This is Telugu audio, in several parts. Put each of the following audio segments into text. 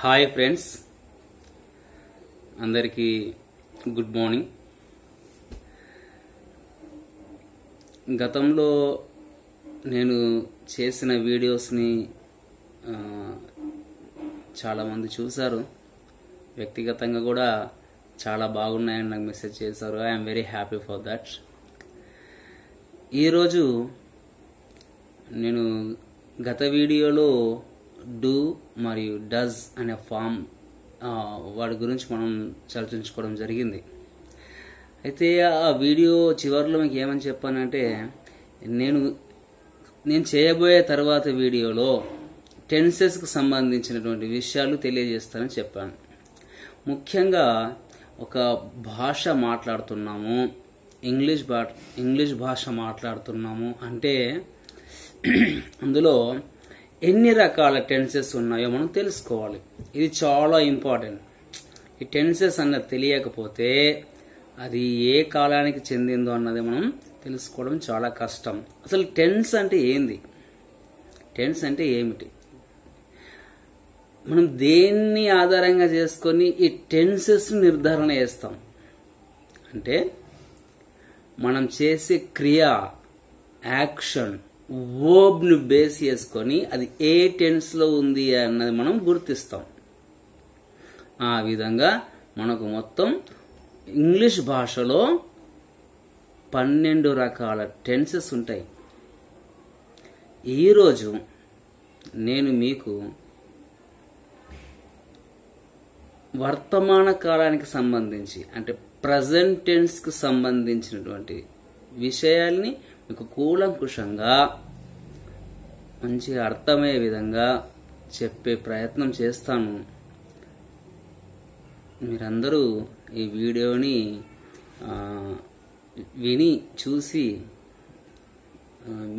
హాయ్ ఫ్రెండ్స్, అందరికీ గుడ్ మార్నింగ్. గతంలో నేను చేసిన వీడియోస్ని చాలామంది చూశారు. వ్యక్తిగతంగా కూడా చాలా బాగున్నాయని నాకు మెసేజ్ చేశారు. I'm very happy for that. ఈరోజు నేను గత వీడియోలో డూ మరియు డస్ అనే ఫామ్ వాటి గురించి మనం చర్చించుకోవడం జరిగింది. అయితే ఆ వీడియో చివరిలో మీకు ఏమని చెప్పానంటే, నేను చేయబోయే తర్వాత వీడియోలో టెన్సెస్కి సంబంధించినటువంటి విషయాలు తెలియజేస్తానని చెప్పాను. ముఖ్యంగా ఒక భాష మాట్లాడుతున్నాము, ఇంగ్లీష్ భాష మాట్లాడుతున్నాము అంటే అందులో ఎన్ని రకాల టెన్సెస్ ఉన్నాయో మనం తెలుసుకోవాలి. ఇది చాలా ఇంపార్టెంట్. ఈ టెన్సెస్ అన్నది తెలియకపోతే అది ఏ కాలానికి చెందిందో అన్నది మనం తెలుసుకోవడం చాలా కష్టం. అసలు టెన్స్ అంటే ఏంది, టెన్స్ అంటే ఏమిటి, మనం దేన్ని ఆధారంగా చేసుకొని ఈ టెన్సెస్ నిర్ధారణ చేస్తాం అంటే మనం చేసే క్రియ, యాక్షన్, వర్బ్ను బేస్ చేసుకొని అది ఏ టెన్స్లో ఉంది అన్నది మనం గుర్తిస్తాం. ఆ విధంగా మనకు మొత్తం ఇంగ్లీష్ భాషలో 12 రకాల టెన్సెస్ ఉంటాయి. ఈరోజు నేను మీకు వర్తమాన కాలానికి సంబంధించి అంటే ప్రజెంట్ టెన్స్కి సంబంధించినటువంటి విషయాల్ని మీకు కూలంకుషంగా మంచిగా అర్థమయ్యే విధంగా చెప్పే ప్రయత్నం చేస్తాను. మీరందరూ ఈ వీడియోని విని చూసి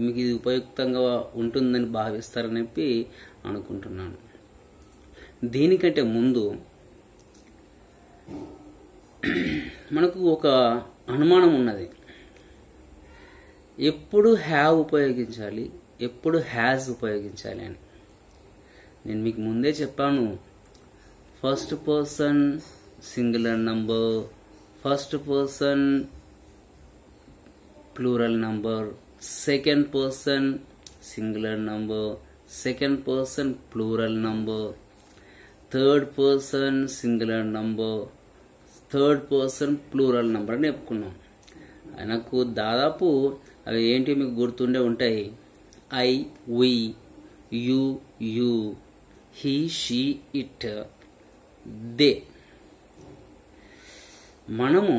మీకు ఇది ఉపయుక్తంగా ఉంటుందని భావిస్తారని చెప్పి అనుకుంటున్నాను. దీనికంటే ముందు మనకు ఒక అనుమానం ఉన్నది. ఎప్పుడు హ్యావ్ ఉపయోగించాలి, ఎప్పుడు హ్యాజ్ ఉపయోగించాలి అని. నేను మీకు ముందే చెప్పాను, first person singular number, first person plural number, second person singular number, second person plural number, third person singular number, third person plural number అని చెప్పుకున్నాం. నాకు దాదాపు అవి ఏంటి మీకు గుర్తుండే ఉంటాయి. I, we, you, he, she, it, they. మనము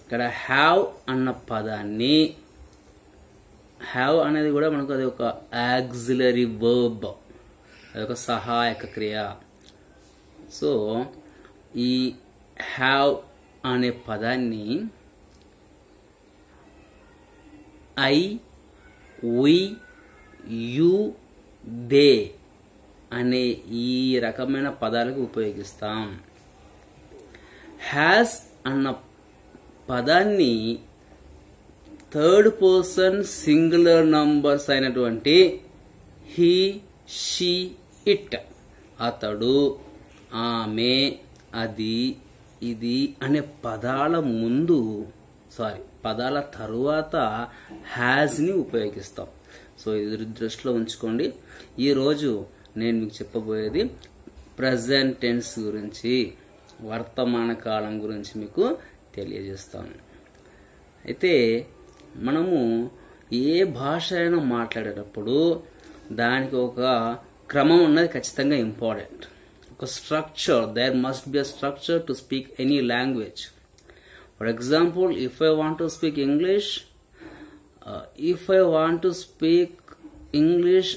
ఇక్కడ హ్యావ్ అన్న పదాన్ని, హ్యావ్ అనేది కూడా మనకు అది ఒక ఆక్సిలరీ వర్బ్, అది ఒక సహాయక క్రియ. సో ఈ హ్యావ్ అనే పదాన్ని ఐ, వి, యు, దే అనే ఈ రకమైన పదాలకు ఉపయోగిస్తాం. హ్యాస్ అన్న పదాన్ని థర్డ్ పర్సన్ సింగులర్ నంబర్స్ అయినటువంటి హీ, షీ, ఇట్, అతడు, ఆమె, అది, ఇది అనే పదాల తరువాత హ్యాజ్ని ఉపయోగిస్తాం. సో ఇది దృష్టిలో ఉంచుకోండి. ఈరోజు నేను మీకు చెప్పబోయేది ప్రజెంట్ టెన్స్ గురించి, వర్తమాన కాలం గురించి మీకు తెలియజేస్తాను. అయితే మనము ఏ భాష అయినా మాట్లాడేటప్పుడు దానికి ఒక క్రమం ఉన్నది ఖచ్చితంగా ఇంపార్టెంట్. ఒక structure, there must be a structure to speak any language. For example, if I want to speak English,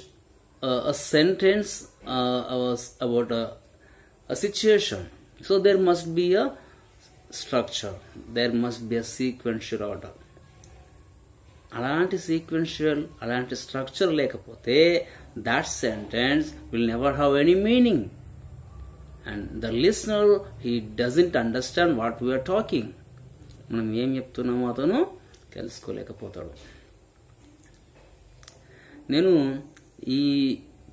a sentence about a situation, so there must be a structure, there must be a sequential order. అలాంటి స్ట్రక్చర్ లేకపోతే that sentence will never have any meaning, and the listener, he doesn't understand what we are talking. మనం ఏం చెప్తున్నామో అతను తెలుసుకోలేకపోతాడు. నేను ఈ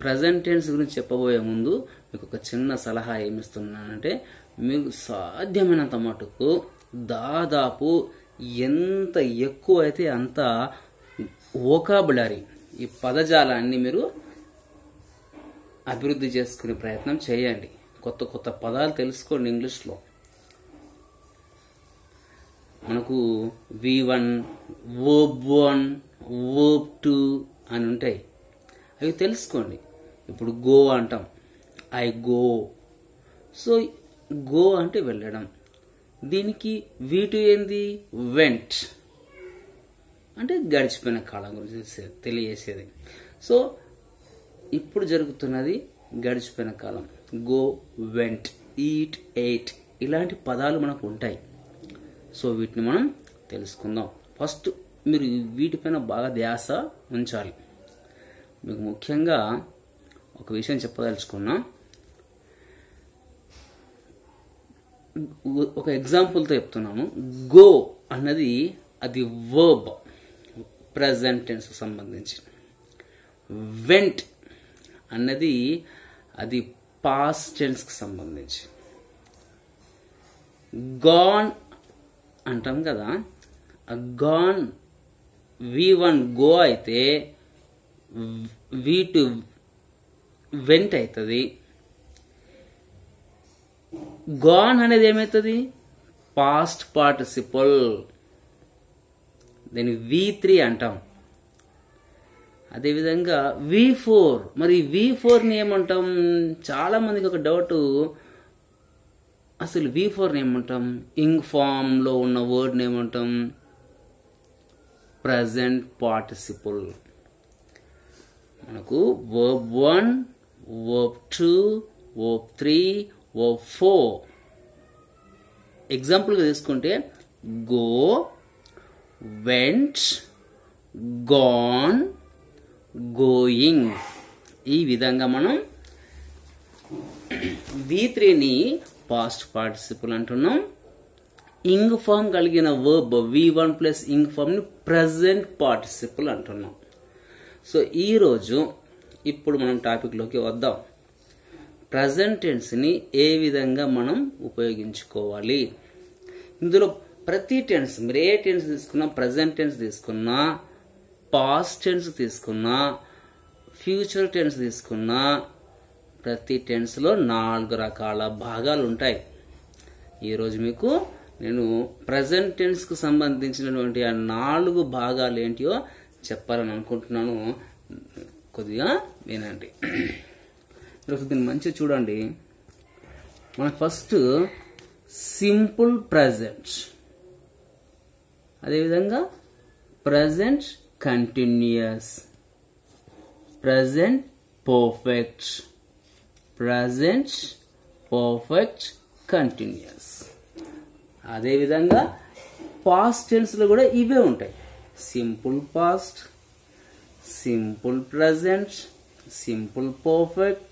ప్రజెంట్ టెన్స్ గురించి చెప్పబోయే ముందు మీకు ఒక చిన్న సలహా ఏమిస్తున్నానంటే, మీకు సాధ్యమైనంత మటుకు దాదాపు ఎంత ఎక్కువ అయితే అంత వొకాబులరీ, ఈ పదజాలాన్ని మీరు అభివృద్ధి చేసుకునే ప్రయత్నం చేయండి. కొత్త కొత్త పదాలు తెలుసుకోండి. ఇంగ్లీష్లో మనకు V1, verb 1, verb 2 అని ఉంటాయి. అవి తెలుసుకోండి. ఇప్పుడు గో అంటాం, ఐ గో. సో గో అంటే వెళ్ళడం. దీనికి V2 ఏంది? వెంట్ అంటే గడిచిపోయిన కాలం గురించి తెలియజేసేది. సో ఇప్పుడు జరుగుతున్నది గడిచిపోయిన కాలం. గో, వెంట్, ఈట్, ఎయిట్ ఇలాంటి పదాలు మనకు ఉంటాయి. సో వీటిని మనం తెలుసుకుందాం. ఫస్ట్ మీరు వీటిపైన బాగా ధ్యాస ఉంచాలి. మీకు ముఖ్యంగా ఒక విషయం చెప్పదలుచుకున్నా. ఒక ఎగ్జాంపుల్తో చెప్తున్నాను. గో అన్నది అది వర్బ్, ప్రెజెంట్ టెన్స్ సంబంధించి. వెంట్ అన్నది అది పాస్ట్ టెన్స్కి సంబంధించి. గాన్ అంటాం కదా, గాన్ V1 గో అయితే V2 వెంట్ అవుతుంది. గాన్ అనేది ఏమవుతుంది? Past participle. దీన్ని V3 అంటాం. అదేవిధంగా V4, మరి V4ని ఏమంటాం? చాలా మందికి ఒక డౌట్, అసలు V4ని ఏమంటాం? ఇంగ్ ఫామ్లో ఉన్న వర్డ్ని ఏమంటాం? Present participle. మనకు verb 1, verb 2, verb 3, verb 4. ఎగ్జాంపుల్గా తీసుకుంటే గో, వెంట్, గాన్, గోయింగ్. ఈ విధంగా మనం V3ని పాస్ట్ పార్టిసిపుల్ అంటున్నాం. ఇంగ్ ఫామ్ కలిగిన verb V1 plus ing form ని ప్రెజెంట్ పార్టిసిపుల్ అంటున్నాం. సో ఈరోజు ఇప్పుడు మనం టాపిక్లోకి వద్దాం. ప్రెజెంట్ టెన్స్ ని ఏ విధంగా మనం ఉపయోగించుకోవాలి. ఇందులో ప్రతి టెన్స్, మీరు ఏ టెన్స్ తీసుకున్నా, ప్రెజెంట్ టెన్స్ తీసుకున్నా, పాస్ట్ టెన్స్ తీసుకున్నా, ఫ్యూచర్ టెన్స్ తీసుకున్నా, ప్రతి టెన్స్లో 4 రకాల భాగాలు ఉంటాయి. ఈరోజు మీకు నేను ప్రెజెంట్ టెన్స్కు సంబంధించినటువంటి ఆ 4 భాగాలు ఏంటియో చెప్పాలని అనుకుంటున్నాను. కొద్దిగా వినండి. దీన్ని మంచిగా చూడండి. మనకు ఫస్ట్ సింపుల్ ప్రెజెంట్, అదేవిధంగా present continuous, present perfect, present perfect continuous. అదేవిధంగా పాస్ట్ టెన్స్లో కూడా ఇవే ఉంటాయి. Simple past, simple present, simple perfect,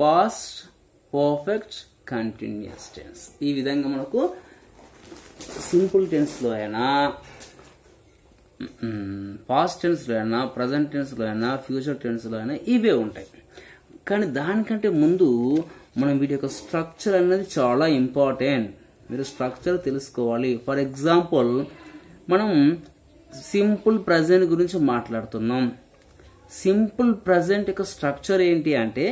past perfect continuous tense. ఈ విధంగా మనకు సింపుల్ టెన్స్లో అయినా, పాస్ట్ టెన్స్లో అయినా, ప్రజెంట్ టెన్స్లో అయినా, ఫ్యూచర్ టెన్స్లో అయినా ఇవే ఉంటాయి. కానీ దానికంటే ముందు మనం వీటి యొక్క స్ట్రక్చర్ అనేది చాలా ఇంపార్టెంట్. మీరు స్ట్రక్చర్ తెలుసుకోవాలి. ఫర్ ఎగ్జాంపుల్, మనం సింపుల్ ప్రజెంట్ గురించి మాట్లాడుతున్నాం. సింపుల్ ప్రజెంట్ యొక్క స్ట్రక్చర్ ఏంటి అంటే,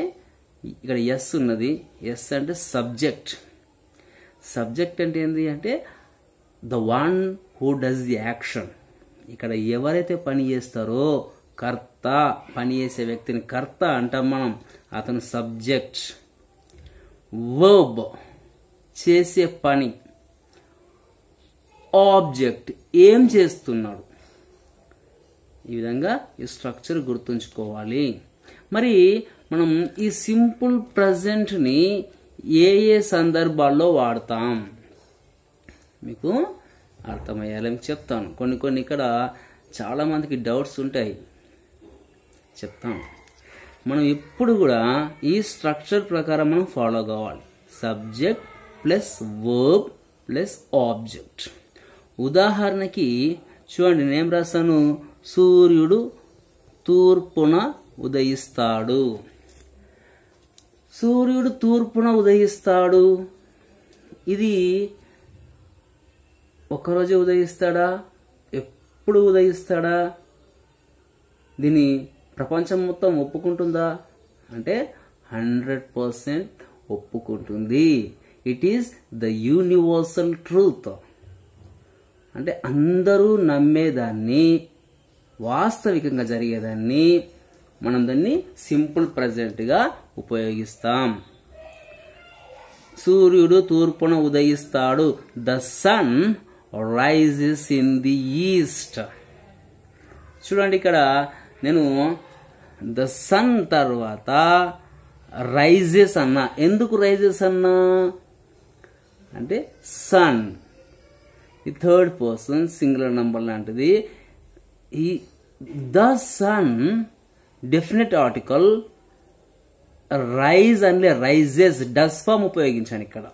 ఇక్కడ ఎస్ ఉన్నది. ఎస్ అంటే సబ్జెక్ట్. సబ్జెక్ట్ అంటే ఏంటి అంటే the one who does the action. ఇక్కడ ఎవరైతే పని చేస్తారో కర్త, పని చేసే వ్యక్తిని కర్త అంటాం మనం, అతను సబ్జెక్ట్. వర్బ్ చేసే పని. ఆబ్జెక్ట్ ఏం చేస్తున్నాడు. ఈ విధంగా ఈ స్ట్రక్చర్ గుర్తుంచుకోవాలి. మరి మనం ఈ సింపుల్ ప్రజెంట్ని ఏ ఏ సందర్భాల్లో వాడతాం మీకు అర్థమయ్యాలని చెప్తాను. కొన్ని ఇక్కడ చాలా మందికి డౌట్స్ ఉంటాయి, చెప్తాను. మనం ఎప్పుడు కూడా ఈ స్ట్రక్చర్ ప్రకారం మనం ఫాలో కావాలి. Subject plus verb plus object. ఉదాహరణకి చూడండి, నేను రాస్తాను సూర్యుడు తూర్పున ఉదయిస్తాడు. సూర్యుడు తూర్పున ఉదయిస్తాడు. ఇది ఒక్కరోజే ఉదయిస్తాడా? ఎప్పుడు ఉదయిస్తాడా? దీన్ని ప్రపంచం మొత్తం ఒప్పుకుంటుందా అంటే 100% ఒప్పుకుంటుంది. It is the universal truth. అంటే అందరూ నమ్మేదాన్ని, వాస్తవికంగా జరిగేదాన్ని మనం దాన్ని సింపుల్ ప్రజెంట్గా ఉపయోగిస్తాం. సూర్యుడు తూర్పున ఉదయిస్తాడు. The sun rises in the east. చూడండి, ఇక్కడ నేను ద సన్ తర్వాత రైజెస్ అన్నా. ఎందుకు రైజెస్ అన్నా అంటే సన్ ఈ థర్డ్ పర్సన్ సింగులర్ నంబర్ లాంటిది. ఈ the sun definite article, rise అంటే రైజెస్ డస్ ఫామ్ ఉపయోగించాను ఇక్కడ.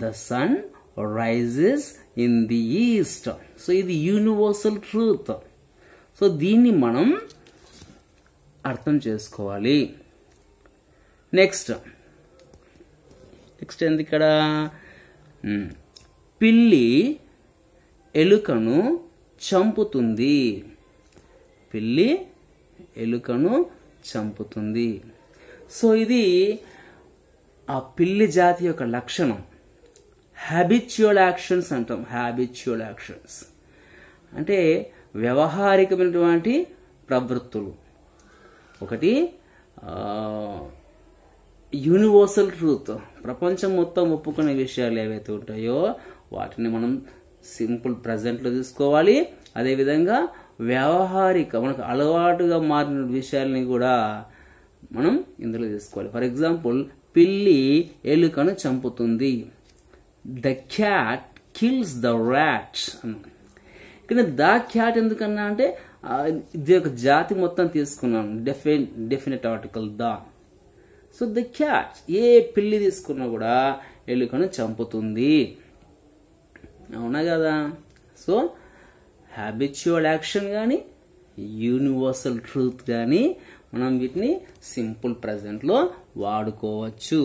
The sun rises in the east. So ఇది యూనివర్సల్ ట్రూత్. సో దీన్ని మనం అర్థం చేసుకోవాలి. నెక్స్ట్ ఏంది ఇక్కడ? పిల్లి ఎలుకను చంపుతుంది. పిల్లి ఎలుకను చంపుతుంది. సో ఇది ఆ పిల్లి జాతి యొక్క లక్షణం. హ్యాబిచువల్ యాక్షన్స్ అంటాం. హ్యాబిచువల్ యాక్షన్స్ అంటే వ్యవహారికమైనటువంటి ప్రవృత్తులు. ఒకటి యూనివర్సల్ ట్రూత్, ప్రపంచం మొత్తం ఒప్పుకునే విషయాలు ఏవైతే ఉంటాయో వాటిని మనం సింపుల్ ప్రజెంట్లో తీసుకోవాలి. అదేవిధంగా వ్యవహారిక మనకు అలవాటుగా మారిన విషయాల్ని కూడా మనం ఇందులో తీసుకోవాలి. ఫర్ ఎగ్జాంపుల్, పిల్లి ఎలుకను చంపుతుంది. The cat kills the rat. ఇక్కడ ద క్యాట్ ఎందుకన్నా అంటే ఇది ఒక జాతి మొత్తం తీసుకున్నాం. Definite article the. So the cat, ఏ పిల్లి తీసుకున్నా కూడా ఎలుకను చంపుతుంది. అవునా కదా? సో హ్యాబిచువల్ యాక్షన్ కానీ యూనివర్సల్ ట్రూత్ కానీ మనం వీటిని సింపుల్ ప్రజెంట్లో వాడుకోవచ్చు.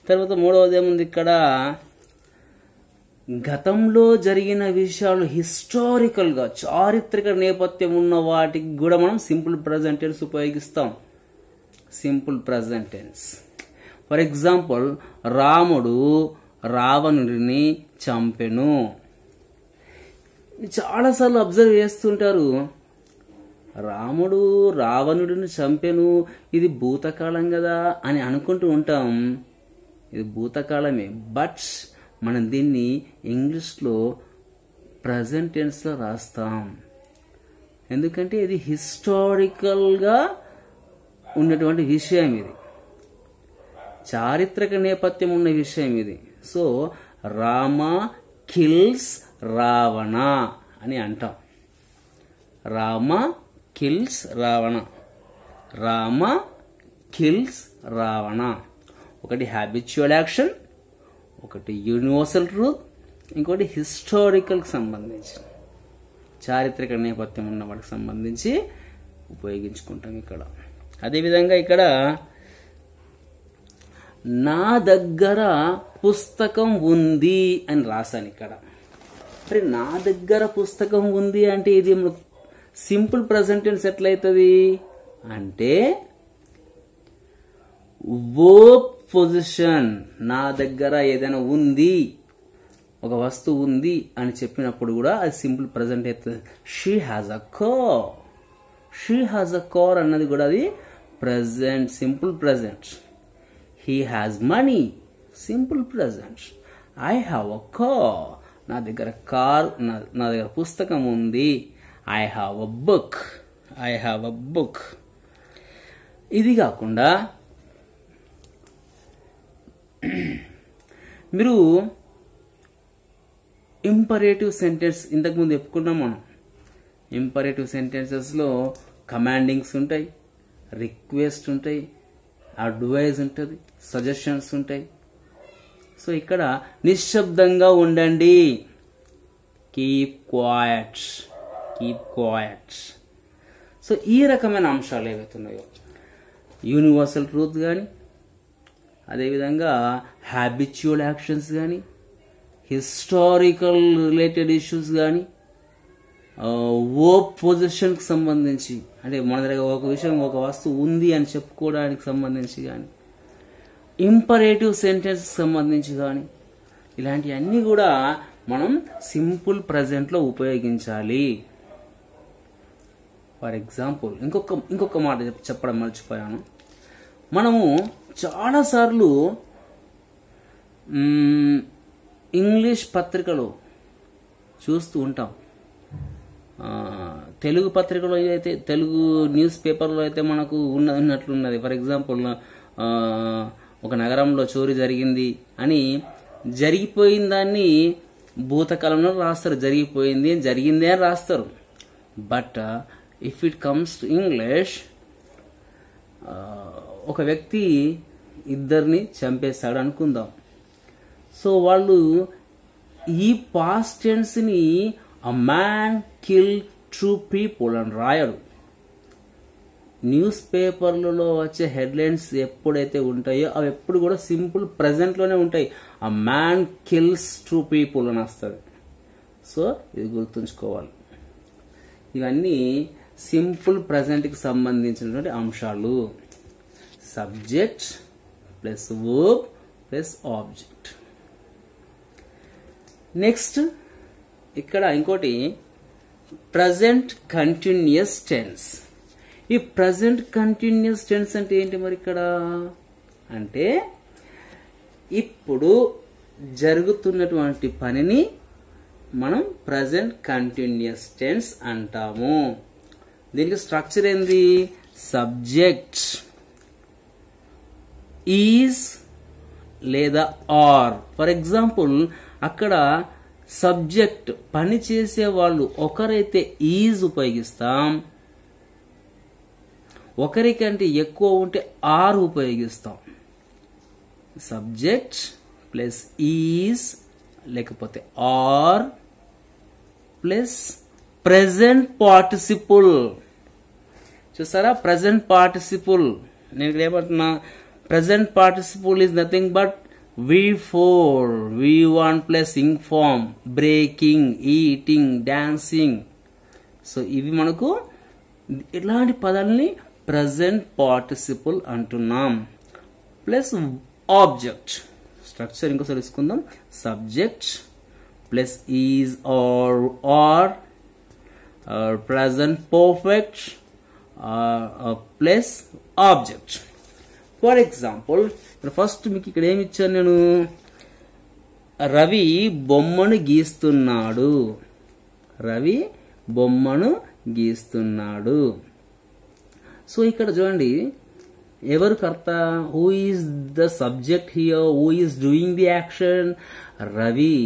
తర్వాత మూడవది ఏముంది ఇక్కడ? గతంలో జరిగిన విషయాలు హిస్టారికల్గా చారిత్రక నేపథ్యం ఉన్న వాటికి కూడా మనం సింపుల్ ప్రజెంట్ టెన్స్ ఉపయోగిస్తాం. Simple present tense. For example, రాముడు రావణుడిని చంపెను. చాలాసార్లు అబ్జర్వ్ చేస్తుంటారు, రాముడు రావణుడిని చంపెను, ఇది భూతకాలం కదా అని అనుకుంటూ ఉంటాం. ఇది భూతకాలమే, బట్ మనం దీన్ని ఇంగ్లీష్లో ప్రజెంట్ టెన్స్లో రాస్తాం. ఎందుకంటే ఇది హిస్టారికల్గా ఉన్నటువంటి విషయం, ఇది చారిత్రక నేపథ్యం ఉన్న విషయం ఇది. సో రామ కిల్స్ రావణ అని అంటాం. రామ కిల్స్ రావణ. రామ కిల్స్ రావణ. ఒకటి హ్యాబిచువల్ యాక్షన్, ఒకటి యూనివర్సల్ ట్రూత్, ఇంకోటి హిస్టారికల్కి సంబంధించి చారిత్రక నేపథ్యం ఉన్న వాటికి సంబంధించి ఉపయోగించుకుంటాం ఇక్కడ. అదేవిధంగా ఇక్కడ నా దగ్గర పుస్తకం ఉంది అని రాశాను ఇక్కడ. మరి నా దగ్గర పుస్తకం ఉంది అంటే ఇది సింపుల్ ప్రజెంట్ టెన్స్ ఎట్లయితుంది అంటే వర్బ్ పొజిషన్. నా దగ్గర ఏదైనా ఉంది, ఒక వస్తువు ఉంది అని చెప్పినప్పుడు కూడా అది సింపుల్ ప్రజెంట్ అవుతుంది. She has a car. She has a car అన్నది కూడా అది present, simple present. He has money, simple present. I have a car, నా దగ్గర కార్, నా దగ్గర పుస్తకం ఉంది. I have a book, I have a book. ఇది కాకుండా మీరు ఇంపరేటివ్ సెంటెన్స్ ఇంతకుముందు చెప్పుకున్నాం మనం. ఇంపరేటివ్ సెంటెన్సెస్లో కమాండింగ్స్ ఉంటాయి, రిక్వెస్ట్ ఉంటాయి, అడ్వైజ్ ఉంటుంది, సజెషన్స్ ఉంటాయి. సో ఇక్కడ నిశ్శబ్దంగా ఉండండి, keep quiet, keep quiet. So ఈ రకమైన అంశాలు ఏవైతే ఉన్నాయో యూనివర్సల్ ట్రూత్ కానీ, అదేవిధంగా హ్యాబిచువల్ యాక్షన్స్ కానీ, హిస్టారికల్ రిలేటెడ్ ఇష్యూస్ కానీ, వర్బ్ పొజిషన్కి సంబంధించి అంటే మన దగ్గర ఒక విషయం ఒక వస్తువు ఉంది అని చెప్పుకోవడానికి సంబంధించి కానీ, ఇంపరేటివ్ సెంటెన్స్ సంబంధించి కానీ, ఇలాంటివన్నీ కూడా మనం సింపుల్ ప్రజెంట్లో ఉపయోగించాలి. ఫర్ ఎగ్జాంపుల్ ఇంకొక మాట చెప్పడం మర్చిపోయాను. మనము చాలాసార్లు ఇంగ్లీష్ పత్రికలు చూస్తూ ఉంటాం. తెలుగు పత్రికలో అయితే, తెలుగు న్యూస్ పేపర్లో అయితే మనకు ఉన్నట్లున్నది. ఫర్ ఎగ్జాంపుల్ ఒక నగరంలో చోరీ జరిగింది అని జరిగిపోయిన దాన్ని భూతకాలంలో రాస్తారు, జరిగిపోయింది జరిగిందే అని రాస్తారు. But if it comes to English, ఒక వ్యక్తి ఇద్దరిని చంపేశాడు అనుకుందాం. సో వాళ్ళు ఈ పాస్ట్ టెన్స్ని అ మ్యాన్ కిల్ 2 people అని రాయడు. న్యూస్ పేపర్లలో వచ్చే హెడ్లైన్స్ ఎప్పుడైతే ఉంటాయో అవి ఎప్పుడు కూడా సింపుల్ ప్రజెంట్లోనే ఉంటాయి. అ మ్యాన్ కిల్స్ 2 people అని వస్తుంది. సో ఇది గుర్తుంచుకోవాలి. ఇవన్నీ సింపుల్ ప్రజెంట్కి సంబంధించినటువంటి అంశాలు. Subject plus verb plus object. Next ఇక్కడ ఇంకోటి ప్రజెంట్ కంటిన్యూస్ టెన్స్. ఈ ప్రజెంట్ కంటిన్యూస్ టెన్స్ అంటే ఏంటి మరి ఇక్కడ అంటే ఇప్పుడు జరుగుతున్నటువంటి పనిని మనం ప్రజెంట్ కంటిన్యూస్ టెన్స్ అంటాము. దీనికి స్ట్రక్చర్ ఏంది? సబ్జెక్ట్ ఈజ్ లేదా ఆర్. ఫర్ ఎగ్జాంపుల్ అక్కడ సబ్జెక్ట్ పని చేసే వాళ్ళు ఒకరైతే ఈజ్ ఉపయోగిస్తాం, ఒకరికంటే ఎక్కువ ఉంటే ఆర్ ఉపయోగిస్తాం. సబ్జెక్ట్ ప్లస్ ఈజ్ లేకపోతే ఆర్ ప్లస్ ప్రెజెంట్ పార్టిసిపుల్. చూసారా, ప్రెజెంట్ పార్టిసిపుల్. నేను ఇక్కడ ఏమంటున్నా, present participle is nothing but V4, V1 plus ing form, breaking, eating, dancing. So ఇవి మనకు ఇలాంటి పదాలని ప్రజెంట్ పార్టిసిపుల్ అంటున్నాం. Plus object. స్ట్రక్చర్ ఇంకోసారి తీసుకుందాం. Subject plus is are present perfect plus object. For example first మీకు ఇక్కడ ఏమి ఇచ్చాను నేను, రవి బొమ్మను గీస్తున్నాడు. రవి బొమ్మను గీస్తున్నాడు. సో ఇక్కడ చూడండి, ఎవరు కర్త? Who is the subject here? Who is doing the action? Ravi.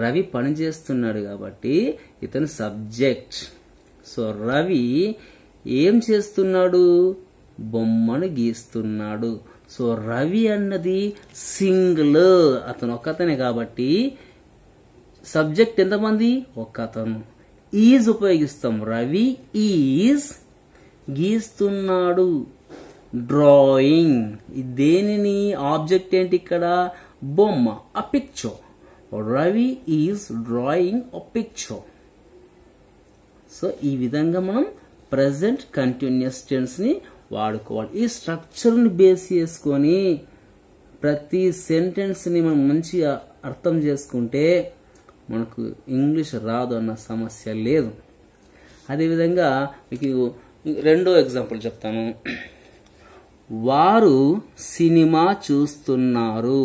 Ravi పని చేస్తున్నాడు కాబట్టి ఇతను సబ్జెక్ట్. సో రవి ఏం చేస్తున్నాడు? బొమ్మను గీస్తున్నాడు. సో రవి అన్నది సింగులర్, అతను ఒక్కతనే కాబట్టి సబ్జెక్ట్ ఎంతమంది? ఒక్కతను. ఈజ్ ఉపయోగిస్తాం. రవి ఈజ్ గీస్తున్నాడు. డ్రాయింగ్. దేనిని? ఆబ్జెక్ట్ ఏంటి ఇక్కడ? బొమ్మ, a picture. Ravi is drawing a picture. So ఈ విధంగా మనం ప్రెజెంట్ కంటిన్యూస్ టెన్స్ ని వాడుకోవాలి. ఈ స్ట్రక్చర్ని బేస్ చేసుకొని ప్రతి సెంటెన్స్ని మనం మంచిగా అర్థం చేసుకుంటే మనకు ఇంగ్లీష్ రాదు అన్న సమస్య లేదు. అదేవిధంగా మీకు రెండో ఎగ్జాంపుల్ చెప్తాను. వారు సినిమా చూస్తున్నారు.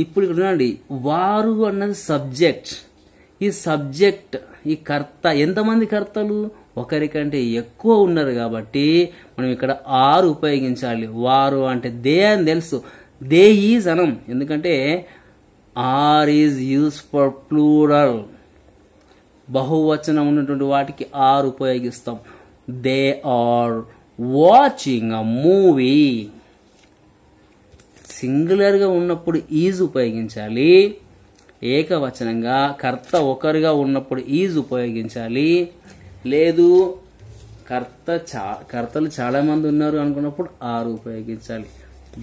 ఇప్పుడు ఇక్కడ చూడండి, వారు అన్నది సబ్జెక్ట్. ఈ సబ్జెక్ట్, ఈ కర్త, ఎంతమంది కర్తలు? ఒకరికంటే ఎక్కువ ఉన్నారు కాబట్టి మనం ఇక్కడ ఆర్ ఉపయోగించాలి. వారు అంటే దే అని తెలుసు, దే ఈజ్ అనం. ఎందుకంటే are is use for plural. బహువచనం ఉన్నటువంటి వాటికి ఆర్ ఉపయోగిస్తాం. They are watching a movie. సింగులర్గా ఉన్నప్పుడు ఈజ్ ఉపయోగించాలి. ఏకవచనంగా కర్త ఒకరుగా ఉన్నప్పుడు ఈజ్ ఉపయోగించాలి. లేదు కర్తలు చాలా మంది ఉన్నారు అనుకున్నప్పుడు ఆర్ ఉపయోగించాలి.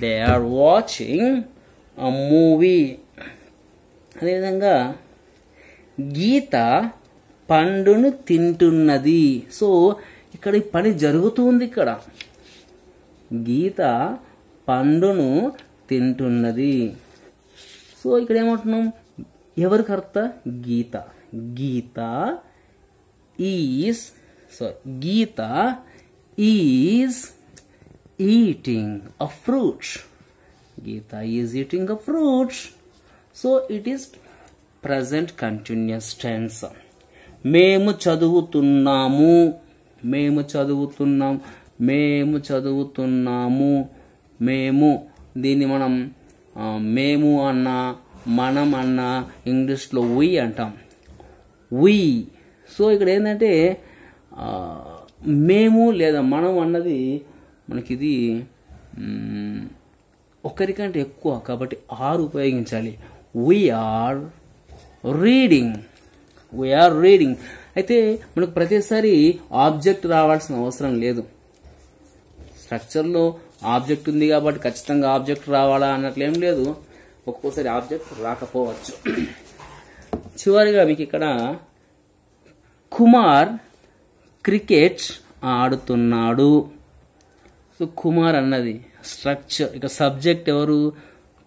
They are watching a movie. అదేవిధంగా గీత పండును తింటున్నది. సో ఇక్కడ ఈ పని జరుగుతుంది. ఇక్కడ గీత పండును తింటున్నది. సో ఇక్కడ ఏమంటున్నాం, ఎవరి కర్త? Geeta. Geeta is eating a fruit. Geeta is eating a fruit. So it is present continuous tense. మేము చదువుతున్నాము. మేము దీన్ని మనం మేము అన్నా మనం అన్నా ఇంగ్లీష్లో వి అంటాం. వి. సో ఇక్కడ ఏంటంటే మేము లేదా మనం అన్నది మనకిది ఒకరికంటే ఎక్కువ కాబట్టి ఆర్ ఉపయోగించాలి. We are reading. అయితే మనకు ప్రతిసారి ఆబ్జెక్ట్ రావాల్సిన అవసరం లేదు. స్ట్రక్చర్లో ఆబ్జెక్ట్ ఉంది కాబట్టి ఖచ్చితంగా ఆబ్జెక్ట్ రావాలా అన్నట్లేం లేదు. ఒక్కోసారి ఆబ్జెక్ట్ రాకపోవచ్చు. చివరిగా మీకు ఇక్కడ కుమార్ క్రికెట్ ఆడుతున్నాడు. సో కుమార్ అన్నది స్ట్రక్చర్. ఇక సబ్జెక్ట్ ఎవరు?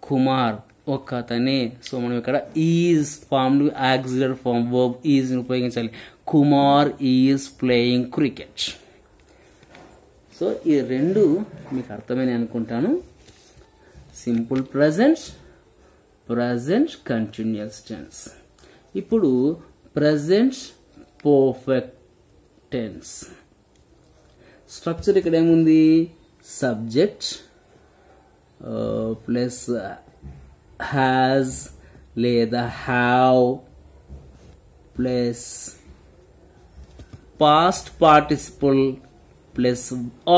కుమార్, ఒక అతనే. సో మనం ఇక్కడ is formed auxiliary form verb is ఉపయోగించాలి. Kumar is playing cricket. So ఈ రెండు మీకు అర్థమైనవి అనుకుంటాను. Simple present, present continuous tense. ఇప్పుడు ప్రెజెంట్ పర్ఫెక్ట్ టెన్స్. స్ట్రక్చర్ ఇక్కడ ఏముంది? సబ్జెక్ట్ ప్లస్ హ్యాజ్ లేదా have plus past participle plus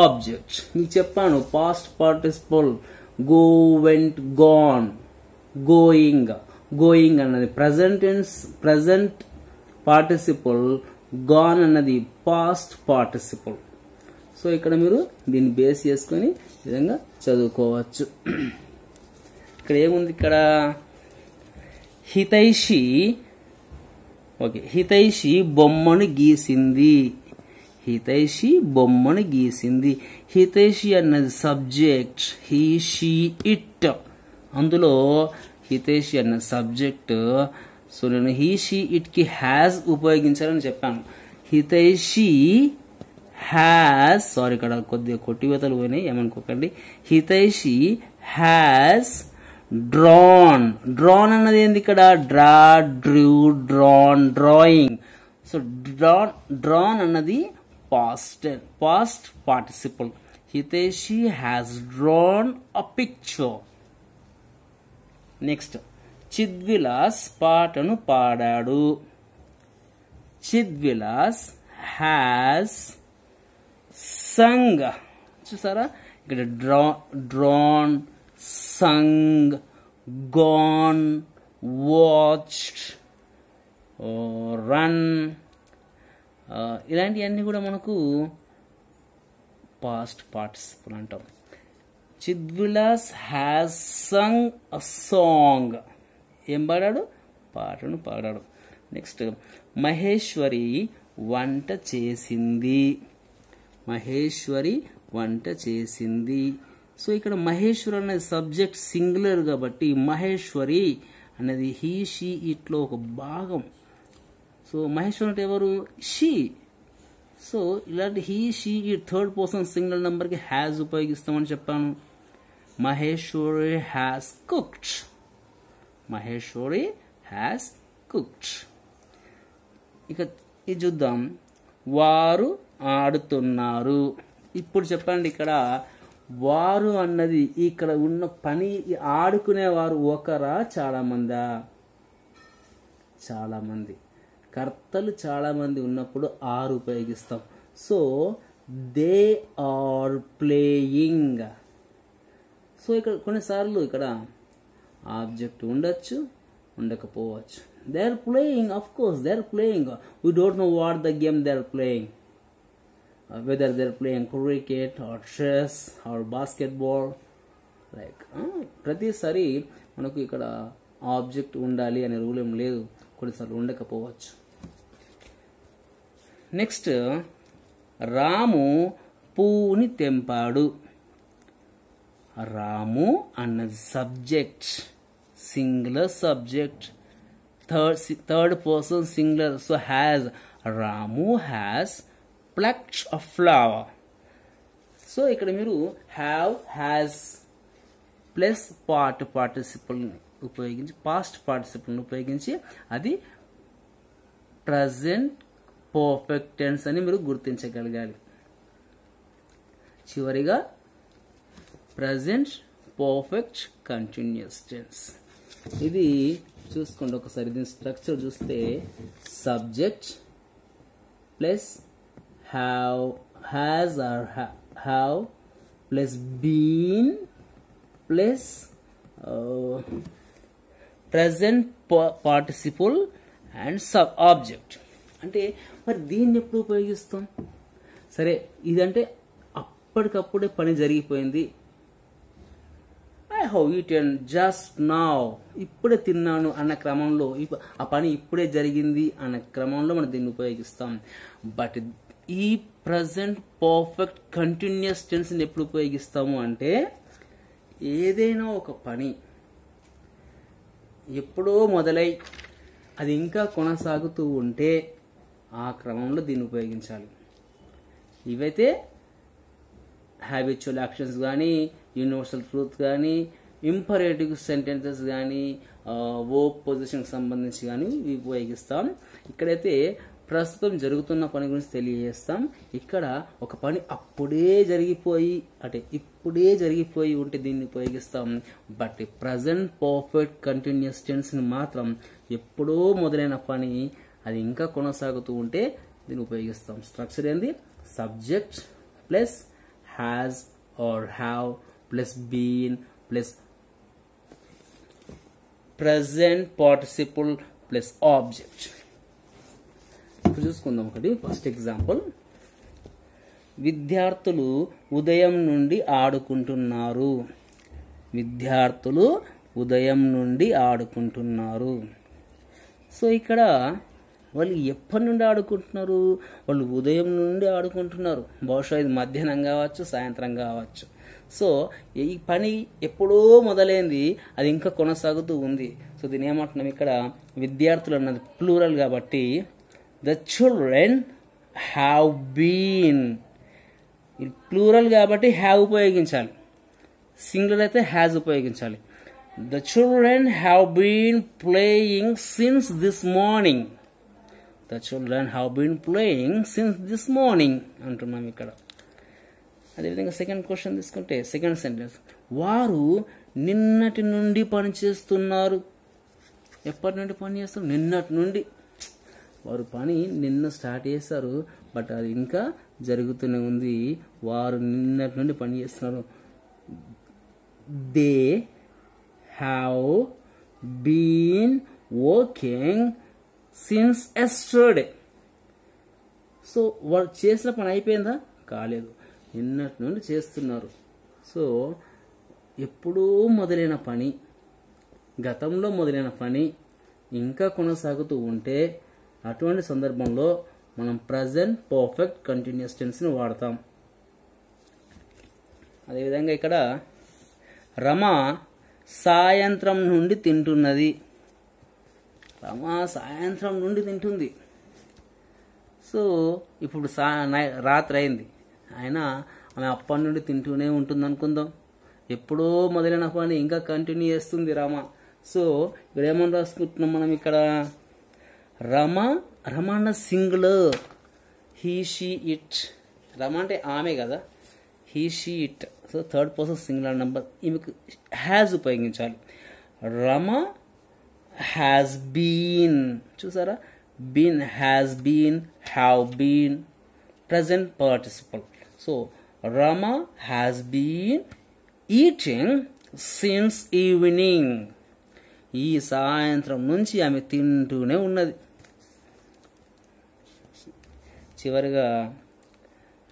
object. మీకు చెప్పాను past participle go, went, gone, going అన్నది ప్రజెంట్ పార్టిసిపల్, గాన్ అన్నది పాస్ట్ పార్టిసిపల్. సో ఇక్కడ మీరు దీన్ని బేస్ చేసుకొని ఈ విధంగా చదువుకోవచ్చు. ఇక్కడ ఏముంది? ఇక్కడ హితైషి బొమ్మను గీసింది. హితైషి అన్నది సబ్జెక్ట్. He, she, it. అందులో హితైషి అన్న సబ్జెక్ట్. సో నేను హీ, షీ, ఇట్ కి హ్యాజ్ ఉపయోగించాలని చెప్పాను. హితైషి హ్యాస్, సారీ ఇక్కడ కొద్దిగా కొట్టివేతలు పోయినాయి, ఏమనుకోకండి. హితైషి హ్యాస్ డ్రాన్ అన్నది ఏంది? ఇక్కడ draw, drew, drawn, drawing. So drawn అన్నది past participle. Hitaishi has drawn a picture. Next, Chidvilas పాటను పాడాడు. Chidvilas has sung. చూసారా ఇక్కడ drawn, sung, gone, watched, run, ఇలాంటివన్నీ కూడా మనకు పాస్ట్ పార్టిసిపల్ అంటాం. Chidvilas has sung a song. ఏం పాడాడు? పాటను పాడాడు. నెక్స్ట్, మహేశ్వరి వంట చేసింది. సో ఇక్కడ మహేశ్వరి అనేది సబ్జెక్ట్ సింగులర్ కాబట్టి మహేశ్వరి అనేది హీ, షీ, ఇట్లో ఒక భాగం. సో మహేశ్వరి అంటే ఎవరు? షీ. సో ఇలాంటి he, she, it third person single నెంబర్కి హ్యాజ్ ఉపయోగిస్తామని చెప్పాను. Maheshwari has cooked. ఇక ఇది చూద్దాం. వారు ఆడుతున్నారు. ఇప్పుడు చెప్పండి, ఇక్కడ వారు అన్నది ఇక్కడ ఉన్న పని ఆడుకునేవారు ఒకరా చాలా మందా? చాలా మంది. కర్తలు చాలా మంది ఉన్నప్పుడు ఆర్ ఉపయోగిస్తాం. So they are playing. So ఇక్కడ కొన్నిసార్లు ఇక్కడ ఆబ్జెక్ట్ ఉండొచ్చు, ఉండకపోవచ్చు. They are playing, of course they are playing. We don't know what the game they are playing. whether they're playing cricket or chess or basketball. Like ప్రతిసారి మనకు ఇక్కడ ఆబ్జెక్ట్ ఉండాలి అనే రూల్ ఏం లేదు, కొన్నిసార్లు ఉండకపోవచ్చు. నెక్స్ట్, రాము పువ్వుని తెంపాడు. రాము అన్నది subject, singular subject, third person singular. So has, Ramu has plucked a flower. So ఇక్కడ మీరు హ్యావ్, హ్యాస్ ప్లస్ పార్టిసిపల్ ఉపయోగించి, పాస్ట్ పార్టిసిపల్ ఉపయోగించి అది ప్రజెంట్ పర్ఫెక్ట్ టెన్స్ అని మీరు గుర్తించగలగాలి. చివరిగా ప్రజెంట్ పర్ఫెక్ట్ కంటిన్యూస్ టెన్స్. ఇది చూసుకోండి ఒకసారి, దీని స్ట్రక్చర్ చూస్తే subject plus have, has are have plus been plus present participle and sub object. అంటే మరి దీన్ని ఎప్పుడు ఉపయోగిస్తాం? సరే, ఇదంటే అప్పటికప్పుడే పని జరిగిపోయింది. I have eaten just now, ఇప్పుడే తిన్నాను అన్న క్రమంలో, ఆ పని ఇప్పుడే జరిగింది అన్న క్రమంలో మనం దీన్ని ఉపయోగిస్తాం. బట్ ఈ ప్రజెంట్ పర్ఫెక్ట్ కంటిన్యూస్ టెన్స్ని ఎప్పుడు ఉపయోగిస్తాము అంటే, ఏదైనా ఒక పని ఎప్పుడో మొదలై అది ఇంకా కొనసాగుతూ ఉంటే ఆ క్రమంలో దీన్ని ఉపయోగించాలి. ఇవైతే హ్యాబిచువల్ యాక్షన్స్ కానీ, యూనివర్సల్ ట్రూత్ కానీ, ఇంపరేటివ్ సెంటెన్సెస్ కానీ, వర్బ్ పొజిషన్కి సంబంధించి కానీ ఇవి ఉపయోగిస్తాం. ఇక్కడైతే ప్రస్తుతం జరుగుతున్న పని గురించి తెలియజేస్తాం. ఇక్కడ ఒక పని అప్పుడే జరిగిపోయి, అంటే ఇప్పుడే జరిగిపోయి ఉంటే దీన్ని ఉపయోగిస్తాం. బట్ ప్రజెంట్ పర్ఫెక్ట్ కంటిన్యూస్ టెన్స్ని మాత్రం ఎప్పుడో మొదలైన పని అది ఇంకా కొనసాగుతూ ఉంటే దీన్ని ఉపయోగిస్తాం. స్ట్రక్చర్ ఏంది? Subject plus has are have plus been plus present participle plus object. ఇప్పుడు చూసుకుందాం ఒకటి. ఫస్ట్ ఎగ్జాంపుల్, విద్యార్థులు ఉదయం నుండి ఆడుకుంటున్నారు. విద్యార్థులు ఉదయం నుండి ఆడుకుంటున్నారు. సో ఇక్కడ వాళ్ళు ఎప్పటి నుండి ఆడుకుంటున్నారు? వాళ్ళు ఉదయం నుండి ఆడుకుంటున్నారు. బహుశా ఇది మధ్యాహ్నం కావచ్చు, సాయంత్రం కావచ్చు. సో ఈ పని ఎప్పుడో మొదలైంది, అది ఇంకా కొనసాగుతూ ఉంది. సో దీని ఏమంటున్నాం ఇక్కడ? విద్యార్థులు అన్నది ప్లూరల్ కాబట్టి the children have been, plural కాబట్టి హ్యావ్ ఉపయోగించాలి, సింగులర్ అయితే హ్యాజ్ ఉపయోగించాలి. The children have been playing since this morning. The children have been playing since this morning అంటున్నాం ఇక్కడ. అదేవిధంగా సెకండ్ క్వశ్చన్ తీసుకుంటే, సెకండ్ సెంటెన్స్, వారు నిన్నటి నుండి పని చేస్తున్నారు. ఎప్పటి నుండి పని చేస్తారు? నిన్నటి నుండి. వారు పని నిన్న స్టార్ట్ చేశారు, బట్ అది ఇంకా జరుగుతూనే ఉంది. వారు నిన్నటి నుండి పని చేస్తున్నారు. They have been working since yesterday. So వారు చేసిన పని అయిపోయిందా? కాలేదు, నిన్నటి నుండి చేస్తున్నారు. సో ఎప్పుడూ మొదలైన పని, గతంలో మొదలైన పని ఇంకా కొనసాగుతూ ఉంటే అటువంటి సందర్భంలో మనం ప్రజెంట్ పర్ఫెక్ట్ కంటిన్యూస్ టెన్స్ని వాడతాం. అదేవిధంగా ఇక్కడ రమ సాయంత్రం నుండి తింటున్నది. రమ సాయంత్రం నుండి తింటుంది. సో ఇప్పుడు రాత్రి అయింది, అయినా ఆమె అప్పటి నుండి తింటూనే ఉంటుంది అనుకుందాం. ఎప్పుడో మొదలైన పని ఇంకా కంటిన్యూ చేస్తుంది రమ. సో ఇక్కడ ఏమని రాసుకుంటున్నాం మనం? ఇక్కడ రమ, రమ అన్న singular, he she it. Rama అంటే ఆమె కదా, he she it. So third person singular number, ఈమెకు హ్యాజ్ ఉపయోగించాలి. రమ హ్యాస్ బీన్, చూసారా? Been, has been, have been, present participle. So Rama has been eating since evening. ఈ సాయంత్రం నుంచి ఆమె తింటూనే ఉన్నది. చివరిగా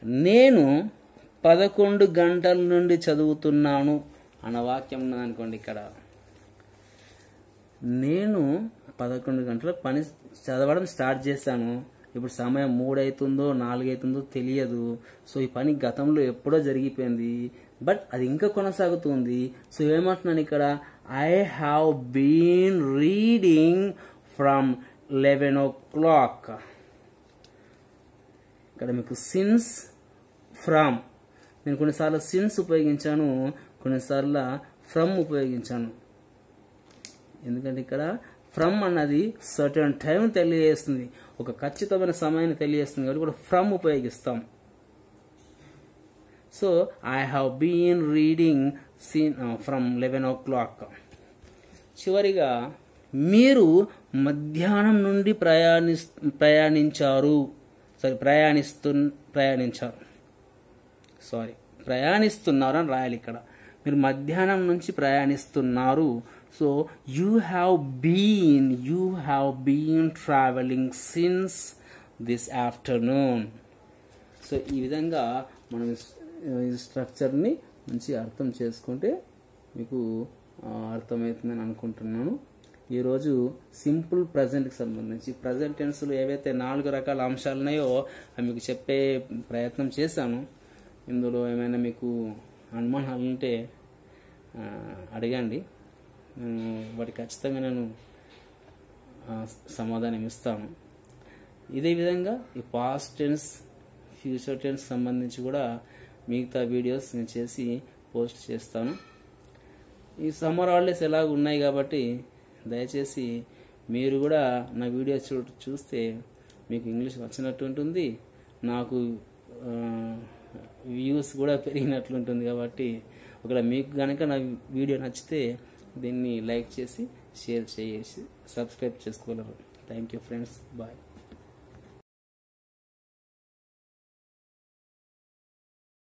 నేను 11 గంటల నుండి చదువుతున్నాను అన్న వాక్యం ఉన్నదనుకోండి. ఇక్కడ నేను 11 గంటలకు పని చదవడం స్టార్ట్ చేశాను. ఇప్పుడు సమయం 3 అవుతుందో 4 అవుతుందో తెలియదు. సో ఈ పని గతంలో ఎప్పుడో జరిగిపోయింది, బట్ అది ఇంకా కొనసాగుతుంది. సో ఏమంటున్నాను ఇక్కడ, I have been reading from 11 o'clock. ఇక్కడ మీకు సిన్స్, ఫ్రమ్, నేను కొన్నిసార్లు సిన్స్ ఉపయోగించాను, కొన్నిసార్లు ఫ్రమ్ ఉపయోగించాను. ఎందుకంటే ఇక్కడ ఫ్రమ్ అన్నది సర్టన్ టైం తెలియజేస్తుంది, ఒక ఖచ్చితమైన సమయాన్ని తెలియజేస్తుంది కాబట్టి కూడా ఫ్రమ్ ఉపయోగిస్తాం. So I have been reading from 11 o'clock. చివరిగా మీరు మధ్యాహ్నం నుండి ప్రయాణిస్తున్నారు అని రాయాలి ఇక్కడ. మీరు మధ్యాహ్నం నుంచి ప్రయాణిస్తున్నారు. So you have been travelling since this afternoon. So ఈ విధంగా మనం ఈ స్ట్రక్చర్ని మంచి అర్థం చేసుకుంటే మీకు అర్థమవుతుందని అనుకుంటున్నాను. ఈరోజు సింపుల్ ప్రజెంట్కి సంబంధించి ప్రజెంట్ టెన్స్లో ఏవైతే 4 రకాల అంశాలు ఉన్నాయో అవి మీకు చెప్పే ప్రయత్నం చేశాను. ఇందులో ఏమైనా మీకు అనుమానాలు ఉంటే అడగండి, వాటికి ఖచ్చితంగా నేను సమాధానం ఇస్తాను. ఇదే విధంగా ఈ పాస్ట్ టెన్స్, ఫ్యూచర్ టెన్స్ సంబంధించి కూడా మిగతా వీడియోస్ నేను చేసి పోస్ట్ చేస్తాను. ఈ సమ్మర్ హాలిడేస్ ఎలాగ ఉన్నాయి కాబట్టి దయచేసి మీరు కూడా నా వీడియోస్ చూస్తే మీకు ఇంగ్లీష్ వచ్చినట్టు ఉంటుంది, నాకు వ్యూస్ కూడా పెరిగినట్లుంటుంది. కాబట్టి ఒకవేళ మీకు కనుక నా వీడియో నచ్చితే దీన్ని లైక్ చేసి షేర్ చేసి సబ్స్క్రైబ్ చేసుకోగలరు. Thank you friends, bye.